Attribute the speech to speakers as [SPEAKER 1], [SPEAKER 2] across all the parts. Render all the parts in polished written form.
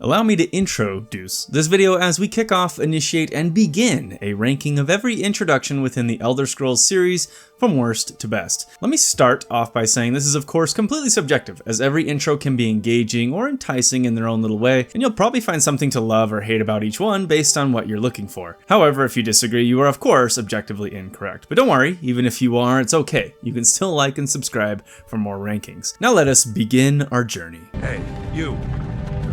[SPEAKER 1] Allow me to introduce this video as we kick off, initiate, and begin a ranking of every introduction within the Elder Scrolls series from worst to best. Let me start off by saying this is of course completely subjective, as every intro can be engaging or enticing in their own little way, and you'll probably find something to love or hate about each one based on what you're looking for. However, if you disagree, you are of course objectively incorrect. But don't worry, even if you are, it's okay. You can still like and subscribe for more rankings. Now let us begin our journey.
[SPEAKER 2] Hey, you're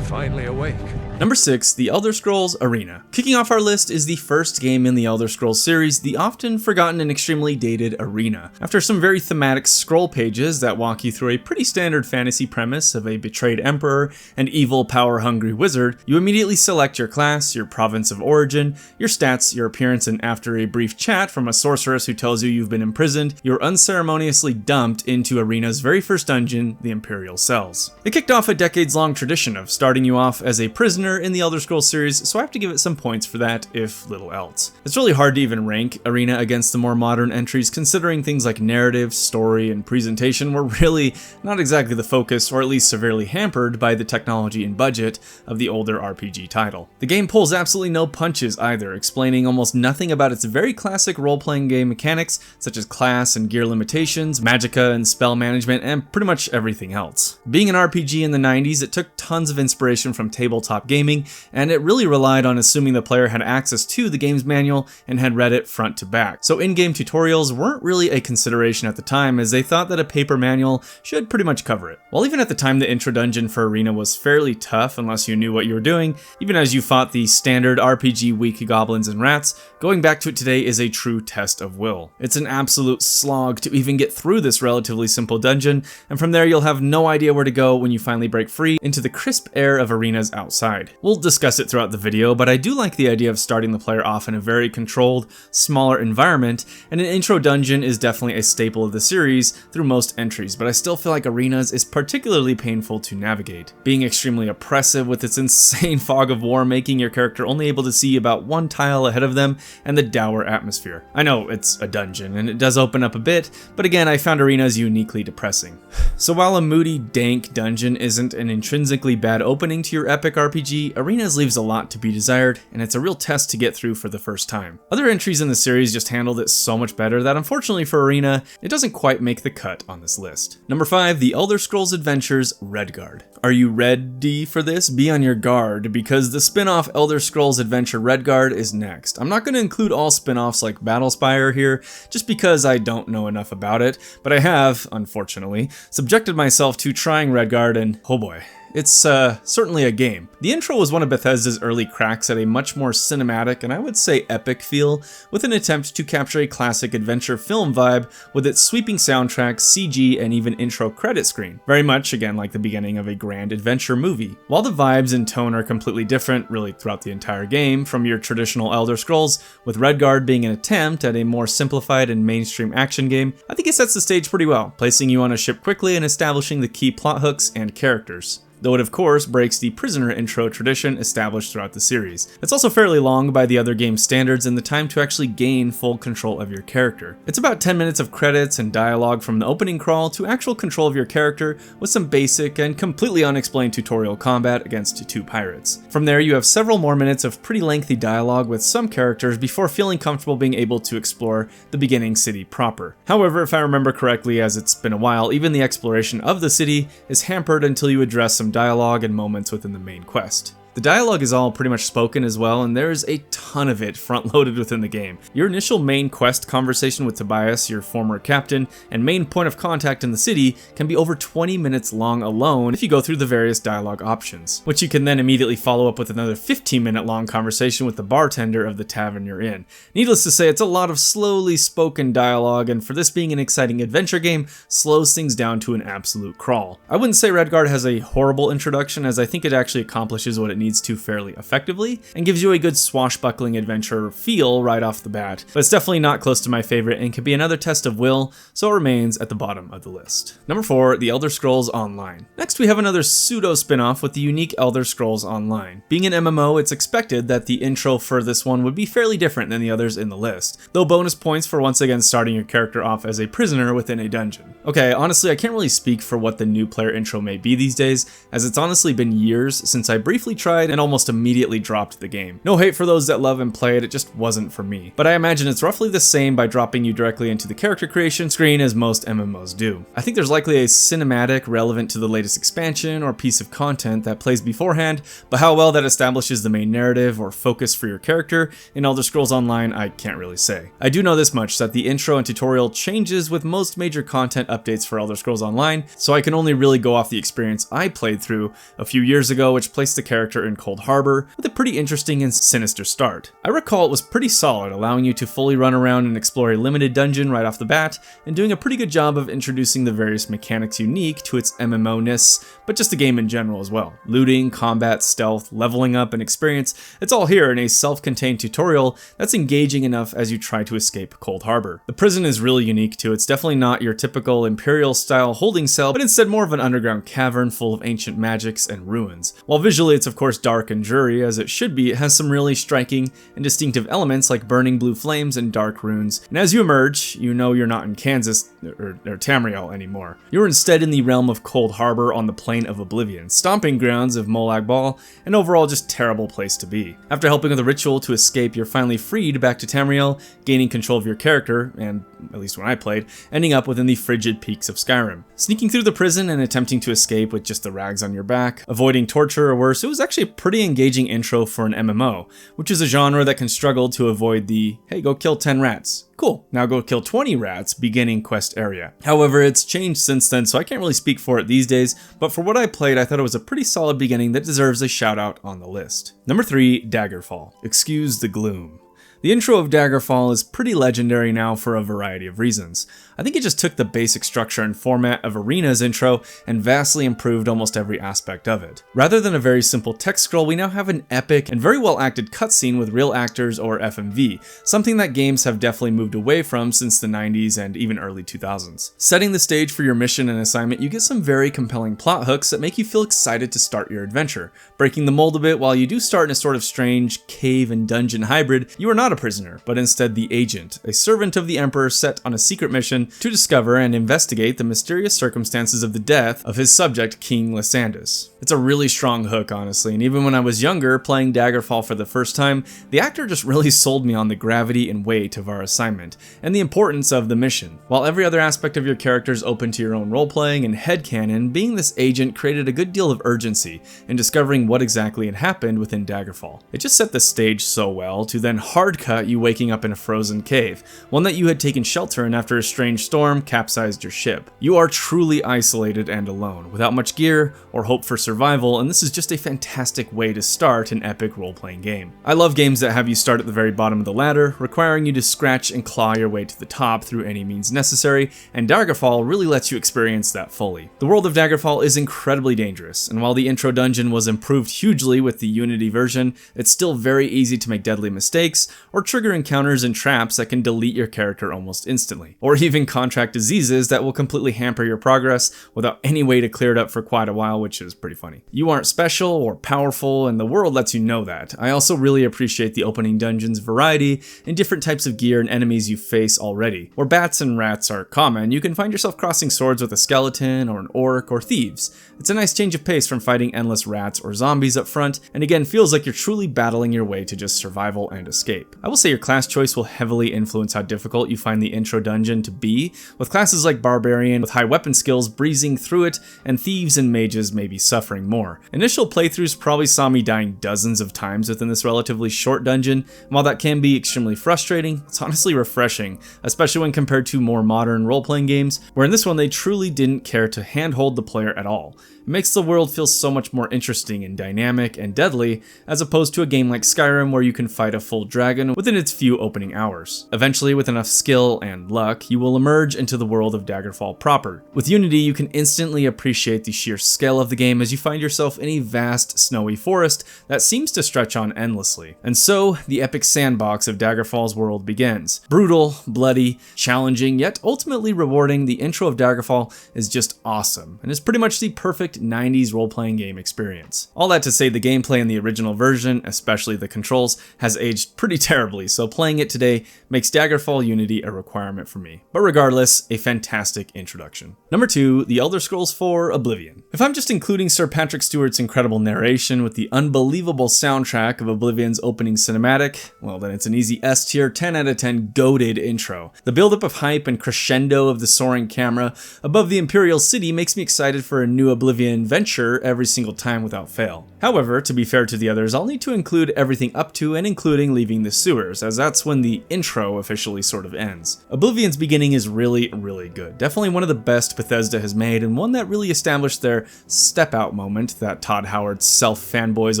[SPEAKER 2] finally awake.
[SPEAKER 1] Number 6, The Elder Scrolls Arena. Kicking off our list is the first game in the Elder Scrolls series, the often forgotten and extremely dated Arena. After some very thematic scroll pages that walk you through a pretty standard fantasy premise of a betrayed emperor and evil power-hungry wizard, you immediately select your class, your province of origin, your stats, your appearance, and after a brief chat from a sorceress who tells you you've been imprisoned, you're unceremoniously dumped into Arena's very first dungeon, the Imperial Cells. It kicked off a decades-long tradition of starting you off as a prisoner in the Elder Scrolls series, so I have to give it some points for that, if little else. It's really hard to even rank Arena against the more modern entries, considering things like narrative, story, and presentation were really not exactly the focus, or at least severely hampered by the technology and budget of the older RPG title. The game pulls absolutely no punches either, explaining almost nothing about its very classic role-playing game mechanics, such as class and gear limitations, magicka and spell management, and pretty much everything else. Being an RPG in the 90s, it took tons of inspiration from tabletop gaming, and it really relied on assuming the player had access to the game's manual and had read it front to back. So in-game tutorials weren't really a consideration at the time, as they thought that a paper manual should pretty much cover it. While even at the time the intro dungeon for Arena was fairly tough unless you knew what you were doing, even as you fought the standard RPG weak goblins and rats, going back to it today is a true test of will. It's an absolute slog to even get through this relatively simple dungeon, and from there you'll have no idea where to go when you finally break free into the crisp air of Arena's outside. We'll discuss it throughout the video, but I do like the idea of starting the player off in a very controlled, smaller environment, and an intro dungeon is definitely a staple of the series through most entries, but I still feel like Arena's is particularly painful to navigate, being extremely oppressive with its insane fog of war, making your character only able to see about one tile ahead of them, and the dour atmosphere. I know it's a dungeon, and it does open up a bit, but again, I found Arena's uniquely depressing. So while a moody, dank dungeon isn't an intrinsically bad opening to your epic RPG, Arena's leaves a lot to be desired, and it's a real test to get through for the first time. Other entries in the series just handled it so much better that unfortunately for Arena, it doesn't quite make the cut on this list. Number 5, The Elder Scrolls Adventures Redguard. Are you ready for this? Be on your guard, because the spin-off Elder Scrolls Adventure Redguard is next. I'm not going to include all spin-offs like Battlespire here, just because I don't know enough about it, but I have, unfortunately, subjected myself to trying Redguard, and oh boy. It's certainly a game. The intro was one of Bethesda's early cracks at a much more cinematic and I would say epic feel, with an attempt to capture a classic adventure film vibe with its sweeping soundtrack, CG, and even intro credit screen. Very much, again, like the beginning of a grand adventure movie. While the vibes and tone are completely different, really throughout the entire game, from your traditional Elder Scrolls, with Redguard being an attempt at a more simplified and mainstream action game, I think it sets the stage pretty well, placing you on a ship quickly and establishing the key plot hooks and characters. Though it of course breaks the prisoner intro tradition established throughout the series. It's also fairly long by the other game's standards in the time to actually gain full control of your character. It's about 10 minutes of credits and dialogue from the opening crawl to actual control of your character, with some basic and completely unexplained tutorial combat against 2 pirates. From there you have several more minutes of pretty lengthy dialogue with some characters before feeling comfortable being able to explore the beginning city proper. However, if I remember correctly, as it's been a while, even the exploration of the city is hampered until you address some dialogue and moments within the main quest. The dialogue is all pretty much spoken as well, and there's a ton of it front-loaded within the game. Your initial main quest conversation with Tobias, your former captain, and main point of contact in the city can be over 20 minutes long alone if you go through the various dialogue options, which you can then immediately follow up with another 15-minute long conversation with the bartender of the tavern you're in. Needless to say, it's a lot of slowly spoken dialogue, and for this being an exciting adventure game, slows things down to an absolute crawl. I wouldn't say Redguard has a horrible introduction, as I think it actually accomplishes what it needs to fairly effectively, and gives you a good swashbuckling adventure feel right off the bat, but it's definitely not close to my favorite and could be another test of will, so it remains at the bottom of the list. Number 4, The Elder Scrolls Online. Next we have another pseudo spin-off with the unique Elder Scrolls Online. Being an MMO, it's expected that the intro for this one would be fairly different than the others in the list, though bonus points for once again starting your character off as a prisoner within a dungeon. Okay, honestly I can't really speak for what the new player intro may be these days, as it's honestly been years since I briefly tried tried and almost immediately dropped the game. No hate for those that love and play it just wasn't for me. But I imagine it's roughly the same by dropping you directly into the character creation screen as most MMOs do. I think there's likely a cinematic relevant to the latest expansion or piece of content that plays beforehand, but how well that establishes the main narrative or focus for your character in Elder Scrolls Online, I can't really say. I do know this much, that the intro and tutorial changes with most major content updates for Elder Scrolls Online, so I can only really go off the experience I played through a few years ago, which placed the character in Cold Harbor with a pretty interesting and sinister start. I recall it was pretty solid, allowing you to fully run around and explore a limited dungeon right off the bat, and doing a pretty good job of introducing the various mechanics unique to its MMO-ness, but just the game in general as well. Looting, combat, stealth, leveling up, and experience, it's all here in a self-contained tutorial that's engaging enough as you try to escape Cold Harbor. The prison is really unique too. It's definitely not your typical Imperial-style holding cell, but instead more of an underground cavern full of ancient magics and ruins. While visually it's of course dark and dreary, as it should be, it has some really striking and distinctive elements like burning blue flames and dark runes, and as you emerge, you know you're not in Kansas or Tamriel anymore. You're instead in the realm of Cold Harbor on the Plain of Oblivion, stomping grounds of Molag Bal, and overall just terrible place to be. After helping with a ritual to escape, you're finally freed back to Tamriel, gaining control of your character, and, at least when I played, ending up within the frigid peaks of Skyrim. Sneaking through the prison and attempting to escape with just the rags on your back, avoiding torture or worse, it was actually a pretty engaging intro for an MMO, which is a genre that can struggle to avoid the, hey, go kill 10 rats. Cool, now go kill 20 rats beginning quest area. However, it's changed since then, so I can't really speak for it these days, but for what I played, I thought it was a pretty solid beginning that deserves a shout out on the list. Number 3, Daggerfall. Excuse the gloom. The intro of Daggerfall is pretty legendary now for a variety of reasons. I think it just took the basic structure and format of Arena's intro and vastly improved almost every aspect of it. Rather than a very simple text scroll, we now have an epic and very well acted cutscene with real actors or FMV, something that games have definitely moved away from since the 90s and even early 2000s. Setting the stage for your mission and assignment, you get some very compelling plot hooks that make you feel excited to start your adventure. Breaking the mold a bit, while you do start in a sort of strange cave and dungeon hybrid, you are not a prisoner, but instead the agent, a servant of the Emperor set on a secret mission to discover and investigate the mysterious circumstances of the death of his subject, King Lysandus. It's a really strong hook, honestly, and even when I was younger, playing Daggerfall for the first time, the actor just really sold me on the gravity and weight of our assignment, and the importance of the mission. While every other aspect of your character is open to your own role-playing and headcanon, being this agent created a good deal of urgency in discovering what exactly had happened within Daggerfall. It just set the stage so well to then hard cut you waking up in a frozen cave, one that you had taken shelter in after a strange storm capsized your ship. You are truly isolated and alone, without much gear or hope for survival, and this is just a fantastic way to start an epic role-playing game. I love games that have you start at the very bottom of the ladder, requiring you to scratch and claw your way to the top through any means necessary, and Daggerfall really lets you experience that fully. The world of Daggerfall is incredibly dangerous, and while the intro dungeon was improved hugely with the Unity version, it's still very easy to make deadly mistakes or trigger encounters and traps that can delete your character almost instantly, or even contract diseases that will completely hamper your progress without any way to clear it up for quite a while, which is pretty funny. You aren't special or powerful, and the world lets you know that. I also really appreciate the opening dungeon's variety and different types of gear and enemies you face already. Where bats and rats are common, you can find yourself crossing swords with a skeleton or an orc or thieves. It's a nice change of pace from fighting endless rats or zombies up front, and again feels like you're truly battling your way to just survival and escape. I will say your class choice will heavily influence how difficult you find the intro dungeon to be, with classes like Barbarian with high weapon skills breezing through it, and thieves and mages maybe suffering more. Initial playthroughs probably saw me dying dozens of times within this relatively short dungeon, and while that can be extremely frustrating, it's honestly refreshing, especially when compared to more modern role-playing games, where in this one they truly didn't care to handhold the player at all. It makes the world feel so much more interesting and dynamic and deadly, as opposed to a game like Skyrim where you can fight a full dragon within its few opening hours. Eventually, with enough skill and luck, you will emerge into the world of Daggerfall proper. With Unity, you can instantly appreciate the sheer scale of the game as you find yourself in a vast, snowy forest that seems to stretch on endlessly. And so, the epic sandbox of Daggerfall's world begins. Brutal, bloody, challenging, yet ultimately rewarding, the intro of Daggerfall is just awesome, and is pretty much the perfect 90s role-playing game experience. All that to say, the gameplay in the original version, especially the controls, has aged pretty terribly, so playing it today makes Daggerfall Unity a requirement for me. But regardless, a fantastic introduction. Number 2, The Elder Scrolls IV: Oblivion. If I'm just including Sir Patrick Stewart's incredible narration with the unbelievable soundtrack of Oblivion's opening cinematic, well then it's an easy S tier 10 out of 10 goated intro. The buildup of hype and crescendo of the soaring camera above the Imperial City makes me excited for a new Oblivion venture every single time without fail. However, to be fair to the others, I'll need to include everything up to and including leaving the sewers, as that's when the intro officially sort of ends. Oblivion's beginning is really good. Definitely one of the best Bethesda has made, and one that really established their step-out moment that Todd Howard self-fanboys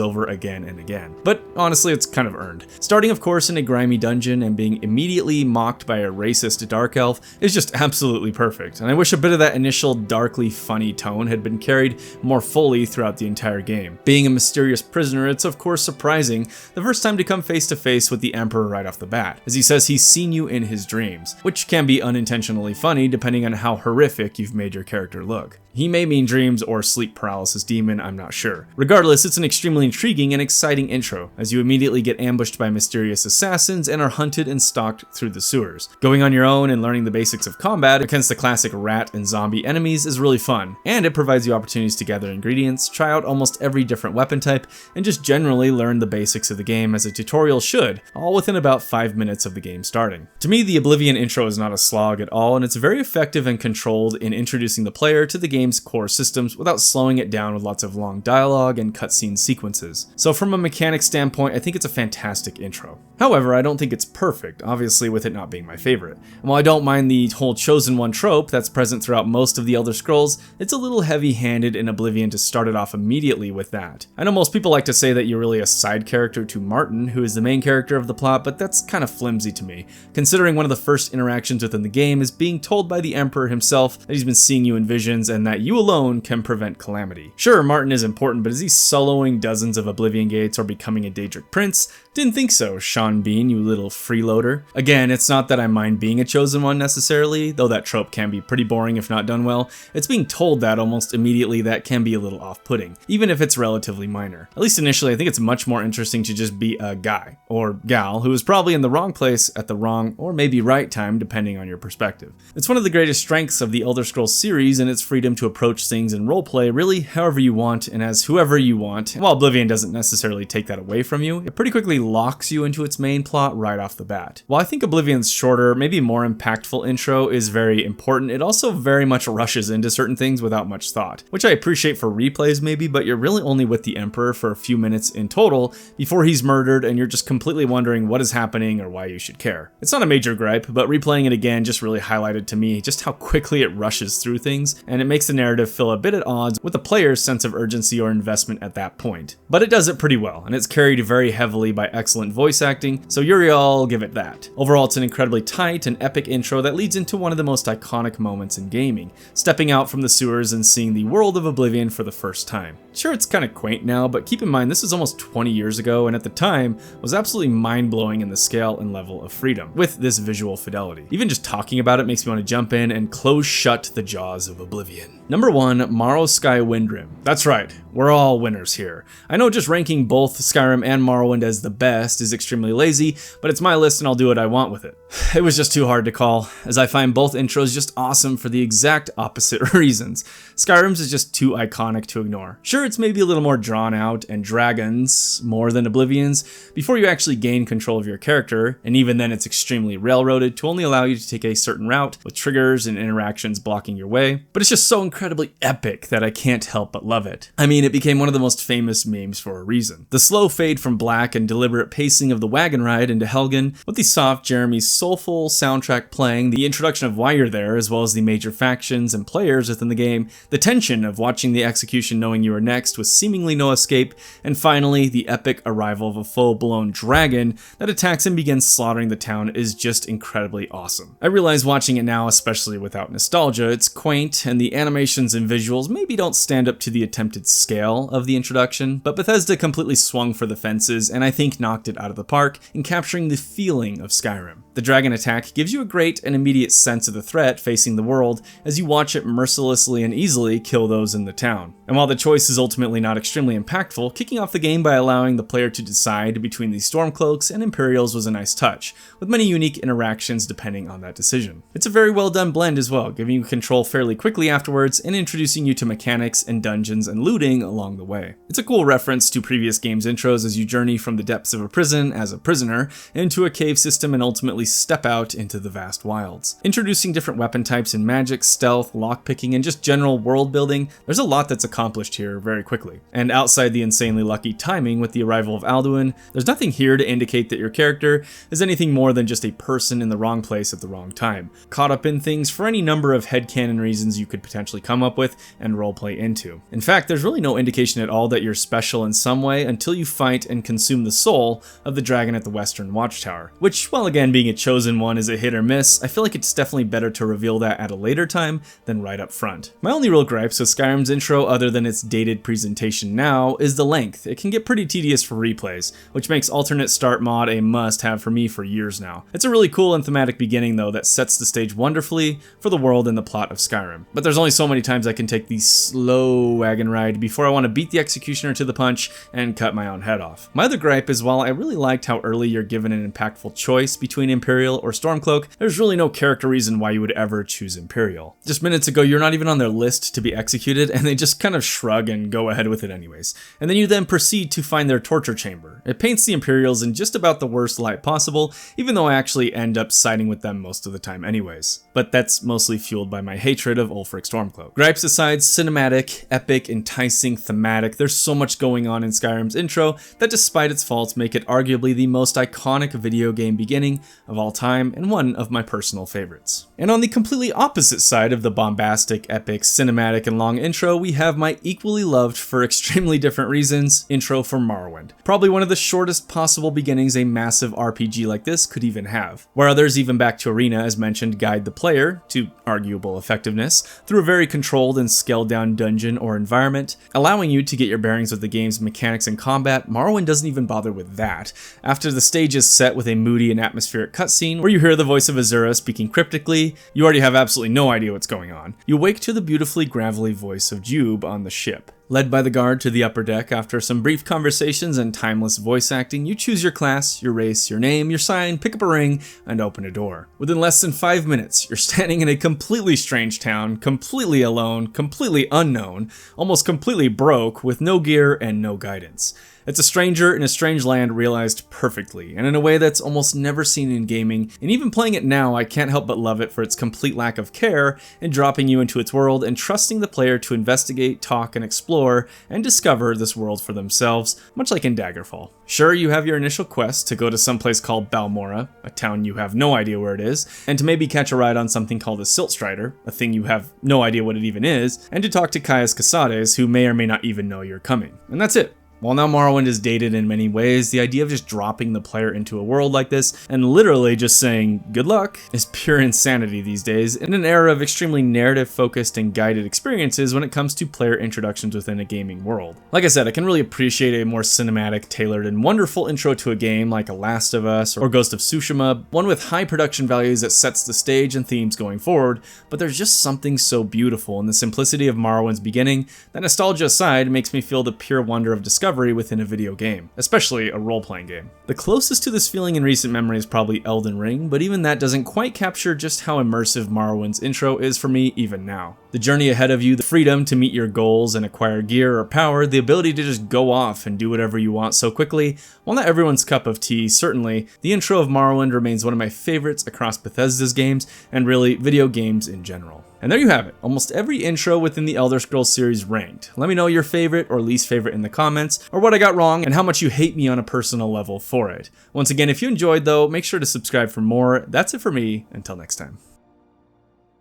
[SPEAKER 1] over again and again. But honestly, it's kind of earned. Starting, of course, in a grimy dungeon and being immediately mocked by a racist dark elf is just absolutely perfect, and I wish a bit of that initial darkly funny tone had been carried more fully throughout the entire game. Being a mysterious prisoner, it's of course surprising the first time to come face to face with the Emperor right off the bat, as he says he's seen you in his dreams, which can be unintentionally funny depending on how horrific you've made your character look. He may mean dreams or sleep paralysis demon, I'm not sure. Regardless, it's an extremely intriguing and exciting intro, as you immediately get ambushed by mysterious assassins and are hunted and stalked through the sewers. Going on your own and learning the basics of combat against the classic rat and zombie enemies is really fun, and it provides you opportunities to gather ingredients, try out almost every different weapon type, and just generally learn the basics of the game as a tutorial should, all within about 5 minutes of the game starting. To me, the Oblivion intro is not a slog at all, and it's very effective and controlled in introducing the player to the game's core systems without slowing it down with lots of long dialogue and cutscene sequences. So from a mechanics standpoint, I think it's a fantastic intro. However, I don't think it's perfect, obviously with it not being my favorite. And while I don't mind the whole Chosen One trope that's present throughout most of the Elder Scrolls, it's a little heavy-handed in Oblivion to start it off immediately with that. I know most people like to say that you're really a side character to Martin, who is the main character of the plot, but that's kind of flimsy to me, considering one of the first interactions within the game is being told by the Emperor himself that he's been seeing you in visions and that you alone can prevent calamity. Sure, Martin is important, but is he soloing dozens of Oblivion gates or becoming a Daedric prince? Didn't think so, Sean Bean, you little freeloader. Again, it's not that I mind being a chosen one necessarily, though that trope can be pretty boring if not done well. It's being told that almost immediately that can be a little off-putting, even if it's relatively minor. At least initially, I think it's much more interesting to just be a guy, or gal, who is probably in the wrong place at the wrong, or maybe right time, depending on your perspective. It's one of the greatest strengths of the Elder Scrolls series and its freedom to approach things in roleplay really however you want and as whoever you want. While Oblivion doesn't necessarily take that away from you, it pretty quickly locks you into its main plot right off the bat. While I think Oblivion's shorter, maybe more impactful intro is very important, it also very much rushes into certain things without much thought, which I appreciate for replays maybe, but you're really only with the Emperor for a few minutes in total before he's murdered and you're just completely wondering what is happening or why you should care. It's not a major gripe, but replaying it again just really highlighted to me just how quickly it rushes through things, and it makes the narrative feel a bit at odds with the player's sense of urgency or investment at that point. But it does it pretty well, and it's carried very heavily by excellent voice acting, so I'll give it that. Overall, it's an incredibly tight and epic intro that leads into one of the most iconic moments in gaming, stepping out from the sewers and seeing the world of Oblivion for the first time. Sure, it's kind of quaint now, but keep in mind this is almost 20 years ago, and at the time was absolutely mind-blowing in the scale and level of freedom with this visual fidelity. Even just talking about it makes me want to jump in and close shut the jaws of Oblivion. Number 1, Morrowsky Windrim. That's right, we're all winners here. I know just ranking both Skyrim and Morrowind as the best is extremely lazy, but it's my list and I'll do what I want with it. It was just too hard to call, as I find both intros just awesome for the exact opposite reasons. Skyrim's is just too iconic to ignore. Sure, it's maybe a little more drawn out and dragons more than Oblivion's before you actually gain control of your character, and even then it's extremely railroaded to only allow you to take a certain route with triggers and interactions blocking your way, but it's just so incredibly epic that I can't help but love it. I mean, it became one of the most famous memes for a reason. The slow fade from black and deliberate pacing of the wagon ride into Helgen, with the soft Jeremy's soulful soundtrack playing, the introduction of why you're there, as well as the major factions and players within the game, the tension of watching the execution knowing you are next with seemingly no escape, and finally, the epic arrival of a full-blown dragon that attacks and begins slaughtering the town is just incredibly awesome. I realize watching it now, especially without nostalgia, it's quaint, and the animations and visuals maybe don't stand up to the attempted scale of the introduction, but Bethesda completely swung for the fences and I think knocked it out of the park in capturing the feeling of Skyrim. The dragon attack gives you a great and immediate sense of the threat facing the world as you watch it mercilessly and easily kill those in the town. And while the choice is ultimately not extremely impactful, kicking off the game by allowing the player to decide between the Stormcloaks and Imperials was a nice touch, with many unique interactions depending on that decision. It's a very well done blend as well, giving you control fairly quickly afterwards and introducing you to mechanics and dungeons and looting along the way. It's a cool reference to previous games' intros as you journey from the depths of a prison as a prisoner into a cave system and ultimately step out into the vast wilds. Introducing different weapon types in magic, stealth, lockpicking, and just general world building, there's a lot that's accomplished here very quickly. And outside the insanely lucky timing with the arrival of Alduin, there's nothing here to indicate that your character is anything more than just a person in the wrong place at the wrong time, caught up in things for any number of headcanon reasons you could potentially come up with and roleplay into. In fact, there's really no indication at all that you're special in some way until you fight and consume the soul of the dragon at the Western Watchtower, which, while again being a chosen one is a hit or miss, I feel like it's definitely better to reveal that at a later time than right up front. My only real gripes with Skyrim's intro, other than its dated presentation now, is the length. It can get pretty tedious for replays, which makes alternate start mod a must-have for me for years now. It's a really cool and thematic beginning though that sets the stage wonderfully for the world and the plot of Skyrim. But there's only so many times I can take the slow wagon ride before I want to beat the executioner to the punch and cut my own head off. My other gripe is while I really liked how early you're given an impactful choice between Imperial or Stormcloak, there's really no character reason why you would ever choose Imperial. Just minutes ago you're not even on their list to be executed and they just kind of shrug and go ahead with it anyways. And then you proceed to find their torture chamber. It paints the Imperials in just about the worst light possible, even though I actually end up siding with them most of the time anyways. But that's mostly fueled by my hatred of Ulfric Stormcloak. Gripes aside, cinematic, epic, enticing, thematic, there's so much going on in Skyrim's intro that despite its faults make it arguably the most iconic video game beginning of all time and one of my personal favorites. And on the completely opposite side of the bombastic, epic, cinematic, and long intro, we have my equally loved for extremely different reasons intro for Morrowind. Probably one of the shortest possible beginnings a massive RPG like this could even have, where others even back to Arena as mentioned guide the player, to arguable effectiveness, through a very controlled and scaled down dungeon or environment, allowing you to get your bearings with the game's mechanics and combat. Morrowind doesn't even bother with that. After the stage is set with a moody and atmospheric cutscene where you hear the voice of Azura speaking cryptically, you already have absolutely no idea what's going on. You wake to the beautifully gravelly voice of Jube on the ship. Led by the guard to the upper deck after some brief conversations and timeless voice acting, you choose your class, your race, your name, your sign, pick up a ring, and open a door. Within less than 5 minutes, you're standing in a completely strange town, completely alone, completely unknown, almost completely broke, with no gear and no guidance. It's a stranger in a strange land realized perfectly, and in a way that's almost never seen in gaming, and even playing it now, I can't help but love it for its complete lack of care in dropping you into its world and trusting the player to investigate, talk, and explore, and discover this world for themselves, much like in Daggerfall. Sure, you have your initial quest to go to some place called Balmora, a town you have no idea where it is, and to maybe catch a ride on something called a Siltstrider, a thing you have no idea what it even is, and to talk to Caius Casades, who may or may not even know you're coming. And that's it. While now Morrowind is dated in many ways, the idea of just dropping the player into a world like this and literally just saying good luck is pure insanity these days in an era of extremely narrative focused and guided experiences when it comes to player introductions within a gaming world. Like I said, I can really appreciate a more cinematic, tailored, and wonderful intro to a game like A Last of Us or Ghost of Tsushima, one with high production values that sets the stage and themes going forward, but there's just something so beautiful in the simplicity of Morrowind's beginning that, nostalgia aside, makes me feel the pure wonder of discovery within a video game, especially a role-playing game. The closest to this feeling in recent memory is probably Elden Ring, but even that doesn't quite capture just how immersive Morrowind's intro is for me even now. The journey ahead of you, the freedom to meet your goals and acquire gear or power, the ability to just go off and do whatever you want so quickly, while not everyone's cup of tea, certainly, the intro of Morrowind remains one of my favorites across Bethesda's games, and really, video games in general. And there you have it, almost every intro within the Elder Scrolls series ranked. Let me know your favorite or least favorite in the comments, or what I got wrong and how much you hate me on a personal level for it. Once again, if you enjoyed though, make sure to subscribe for more. That's it for me, until next time.